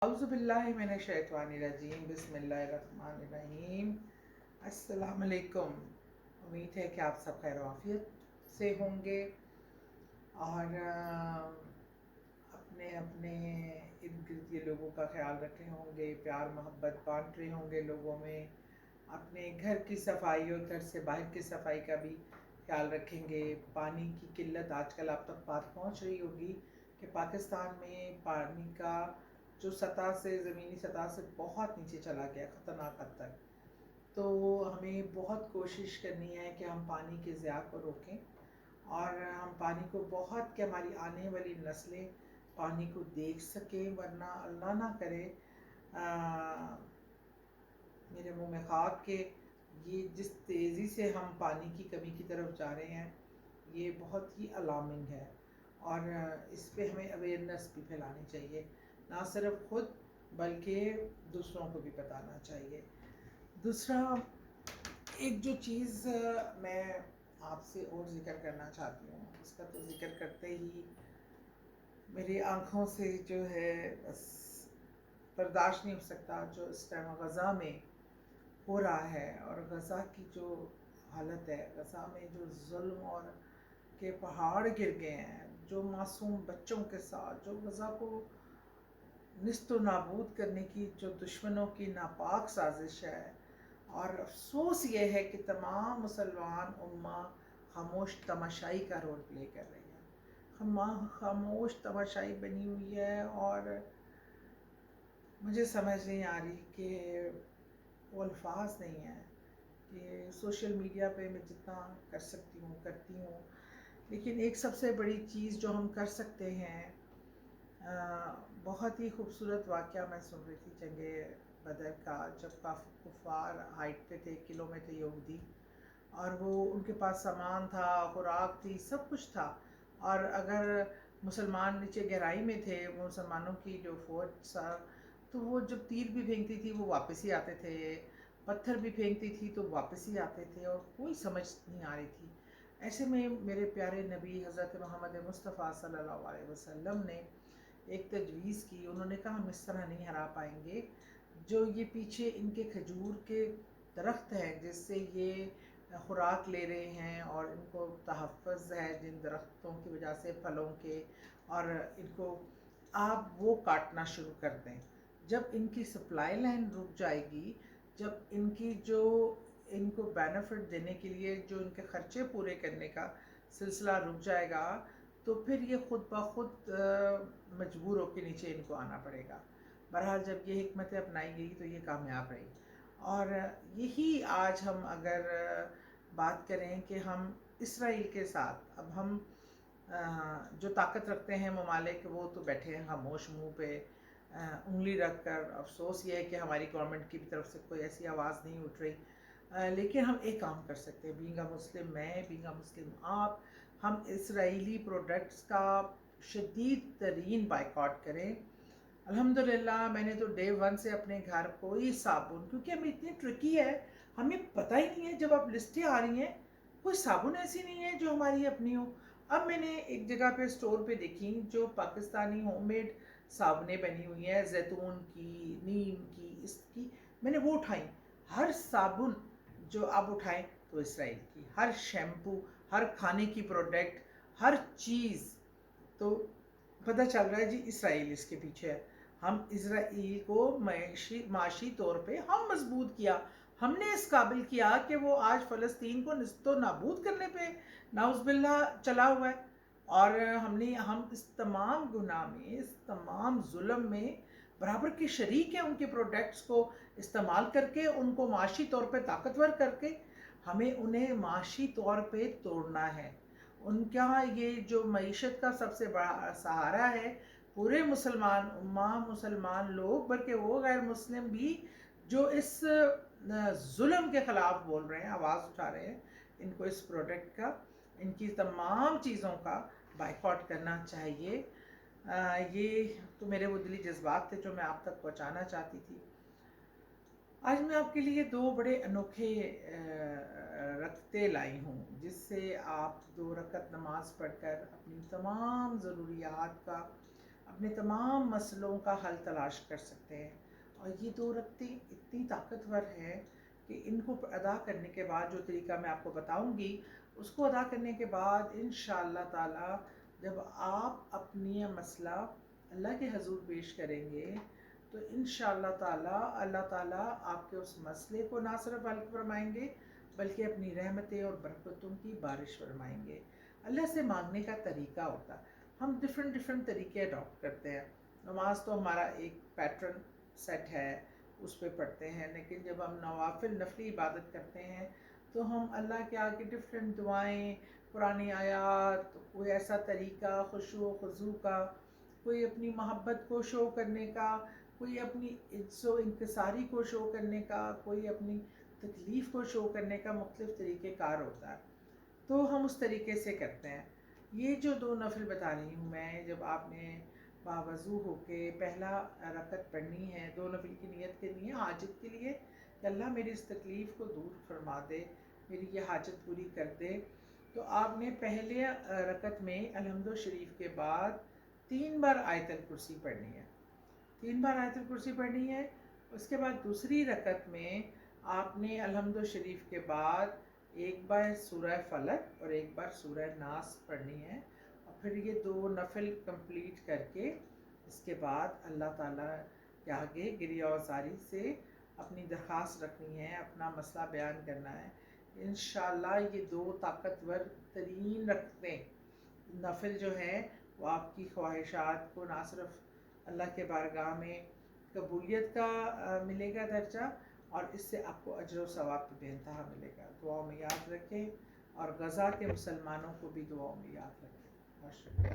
اعوذ باللہ من الشیطان الرجیم بسم اللہ الرحمن الرحیم۔ السلام علیکم۔ امید ہے کہ آپ سب خیر و عافیت سے ہوں گے اور اپنے اپنے ارد گرد کے لوگوں کا خیال رکھے ہوں گے، پیار محبت بانٹ رہے ہوں گے لوگوں میں، اپنے گھر کی صفائی اور گھر سے باہر کی صفائی کا بھی خیال رکھیں گے۔ پانی کی قلت آج کل آپ تک بات پہنچ رہی ہوگی کہ پاکستان میں پانی کا جو سطح سے زمینی سطح سے بہت نیچے چلا گیا، خطرناک حد تک۔ تو ہمیں بہت کوشش کرنی ہے کہ ہم پانی کے ضیاع کو روکیں اور ہم پانی کو بہت کہ ہماری آنے والی نسلیں پانی کو دیکھ سکیں، ورنہ اللہ نہ کرے میرے منہ میں خاک کہ یہ جس تیزی سے ہم پانی کی کمی کی طرف جا رہے ہیں یہ بہت ہی الارمنگ ہے، اور اس پہ ہمیں اویئرنیس بھی پھیلانی چاہیے، نہ صرف خود بلکہ دوسروں کو بھی بتانا چاہیے۔ دوسرا ایک جو چیز میں آپ سے اور ذکر کرنا چاہتی ہوں، اس کا تو ذکر کرتے ہی میری آنکھوں سے جو ہے بس برداشت نہیں ہو سکتا جو اس ٹائم غزہ میں ہو رہا ہے، اور غزہ کی جو حالت ہے، غزہ میں جو ظلم اور کے پہاڑ گر گئے ہیں، جو معصوم بچوں کے ساتھ جو غزہ کو نیست و نابود کرنے کی جو دشمنوں کی ناپاک سازش ہے، اور افسوس یہ ہے کہ تمام مسلمان امہ خاموش تماشائی کا رول پلے کر رہی ہے، خاموش تماشائی بنی ہوئی ہے، اور مجھے سمجھ نہیں آ رہی کہ وہ الفاظ نہیں ہیں کہ سوشل میڈیا پہ میں جتنا کر سکتی ہوں کرتی ہوں، لیکن ایک سب سے بڑی چیز جو ہم کر سکتے ہیں، بہت ہی خوبصورت واقعہ میں سن رہی تھی جنگ بدر کا، جب کافی کفار ہائٹ پہ تھے، قلعوں میں تھے یہودی، اور وہ ان کے پاس سامان تھا، خوراک تھی، سب کچھ تھا، اور اگر مسلمان نیچے گہرائی میں تھے، مسلمانوں کی جو فوج تھا، تو وہ جب تیر بھی پھینکتی تھی وہ واپس ہی آتے تھے، پتھر بھی پھینکتی تھی تو واپس ہی آتے تھے، اور کوئی سمجھ نہیں آ رہی تھی۔ ایسے میں میرے پیارے نبی حضرت محمد مصطفیٰ صلی اللہ علیہ وسلم نے ایک تجویز کی، انہوں نے کہا ہم اس طرح نہیں ہرا پائیں گے، جو یہ پیچھے ان کے کھجور کے درخت ہیں جس سے یہ خوراک لے رہے ہیں اور ان کو تحفظ ہے جن درختوں کی وجہ سے پھلوں کے، اور ان کو آپ وہ کاٹنا شروع کر دیں۔ جب ان کی سپلائی لائن رک جائے گی، جب ان کی جو ان کو بینیفٹ دینے کے لیے جو ان کے خرچے پورے کرنے کا سلسلہ رک جائے گا، تو پھر یہ خود بخود مجبور ہو کے نیچے ان کو آنا پڑے گا۔ بہرحال جب یہ حکمت اپنائی گئی تو یہ کامیاب رہی، اور یہی آج ہم اگر بات کریں کہ ہم اسرائیل کے ساتھ اب ہم جو طاقت رکھتے ہیں ممالک، وہ تو بیٹھے ہیں خاموش منہ پہ انگلی رکھ کر، افسوس یہ ہے کہ ہماری گورنمنٹ کی طرف سے کوئی ایسی آواز نہیں اٹھ رہی، لیکن ہم ایک کام کر سکتے ہیں، بینگ اے مسلم میں، بینگ اے مسلم آپ، ہم اسرائیلی پروڈکٹس کا شدید ترین بائیکاٹ کریں۔ الحمدللہ میں نے تو ڈے ون سے اپنے گھر کوئی صابن، کیونکہ ہمیں اتنی ٹرکی ہے، ہمیں پتہ ہی نہیں ہے جب اب لسٹیں آ رہی ہیں کوئی صابن ایسی نہیں ہے جو ہماری اپنی ہو۔ اب میں نے ایک جگہ پہ اسٹور پہ دیکھی جو پاکستانی ہوم میڈ صابنیں بنی ہوئی ہیں، زیتون کی، نیم کی، اس کی، میں نے وہ اٹھائیں، ہر صابن جو آپ اٹھائیں تو اسرائیل کی، ہر شیمپو، ہر کھانے کی پروڈکٹ، ہر چیز، تو پتہ چل رہا ہے جی اسرائیل اس کے پیچھے ہے۔ ہم اسرائیل کو معاشی طور پہ ہم مضبوط کیا، ہم نے اس قابل کیا کہ وہ آج فلسطین کو نیست و نابود کرنے پہ نعوذ باللہ چلا ہوا ہے، اور ہم اس تمام گناہ میں، اس تمام ظلم میں برابر کے شریک ہیں، ان کے پروڈکٹس کو استعمال کر کے، ان کو معاشی طور پہ طاقتور کر کے ہمیں انہیں معاشی طور پہ توڑنا ہے۔ ان کا یہ جو معیشت کا سب سے بڑا سہارا ہے، پورے مسلمان امہ، مسلمان لوگ، بلکہ وہ غیر مسلم بھی جو اس ظلم کے خلاف بول رہے ہیں، آواز اٹھا رہے ہیں، ان کو اس پروڈکٹ کا، ان کی تمام چیزوں کا بائیکاٹ کرنا چاہیے۔ یہ تو میرے وہ دلی جذبات تھے جو میں آپ تک پہنچانا چاہتی تھی۔ آج میں آپ کے لیے دو بڑے انوکھے رکعتیں لائی ہوں، جس سے آپ 2 رکعت نماز پڑھ کر اپنی تمام ضروریات کا اپنے تمام مسئلوں کا حل تلاش کر سکتے ہیں۔ اور یہ 2 رکعتیں اتنی طاقتور ہیں کہ ان کو ادا کرنے کے بعد، جو طریقہ میں آپ کو بتاؤں گی، اس کو ادا کرنے کے بعد انشاءاللہ تعالی جب آپ اپنی مسئلہ اللہ کے حضور پیش کریں گے تو انشاءاللہ تعالی اللہ تعالیٰ آپ کے اس مسئلے کو نہ صرف حل فرمائیں گے بلکہ اپنی رحمتیں اور برکتوں کی بارش فرمائیں گے۔ اللہ سے مانگنے کا طریقہ ہوتا ہے، ہم ڈفرینٹ طریقے اڈاپٹ کرتے ہیں۔ نماز تو ہمارا ایک پیٹرن سیٹ ہے، اس پہ پڑھتے ہیں، لیکن جب ہم نفلی عبادت کرتے ہیں تو ہم اللہ کے آگے ڈفرینٹ دعائیں، پرانی آیات، کوئی ایسا طریقہ خشوع و خضوع کا، کوئی اپنی محبت کو شو کرنے کا، کوئی اپنی عجز و انکساری کو شو کرنے کا، کوئی اپنی تکلیف کو شو کرنے کا مختلف طریقہ کار ہوتا ہے، تو ہم اس طریقے سے کرتے ہیں۔ یہ جو 2 نفل بتا رہی ہوں میں، جب آپ نے باوضو ہو کے پہلا رکعت پڑھنی ہے، 2 نفل کی نیت کرنی ہے حاجت کے لیے کہ اللہ میری اس تکلیف کو دور فرما دے، میری یہ حاجت پوری کر دے، تو آپ نے پہلے رکعت میں الحمد شریف کے بعد 3 بار آیت الکرسی پڑھنی ہے، 3 بار آیت الکرسی پڑھنی ہے۔ اس کے بعد دوسری رکعت میں آپ نے الحمد شریف کے بعد 1 بار سورہ فلق اور 1 بار سورہ ناس پڑھنی ہے، اور پھر یہ 2 نفل کمپلیٹ کر کے اس کے بعد اللہ تعالیٰ کے آگے گریہ وزاری سے اپنی درخواست رکھنی ہے، اپنا مسئلہ بیان کرنا ہے۔ انشاءاللہ یہ 2 طاقتور ترین رکعتیں نفل جو ہیں وہ آپ کی خواہشات کو نہ صرف اللہ کے بارگاہ میں قبولیت کا ملے گا درجہ، اور اس سے آپ کو اجر و ثواب بھی بے انتہا ملے گا۔ دعاؤں میں یاد رکھیں، اور غزہ کے مسلمانوں کو بھی دعاؤں میں یاد رکھیں۔ بہت شکریہ۔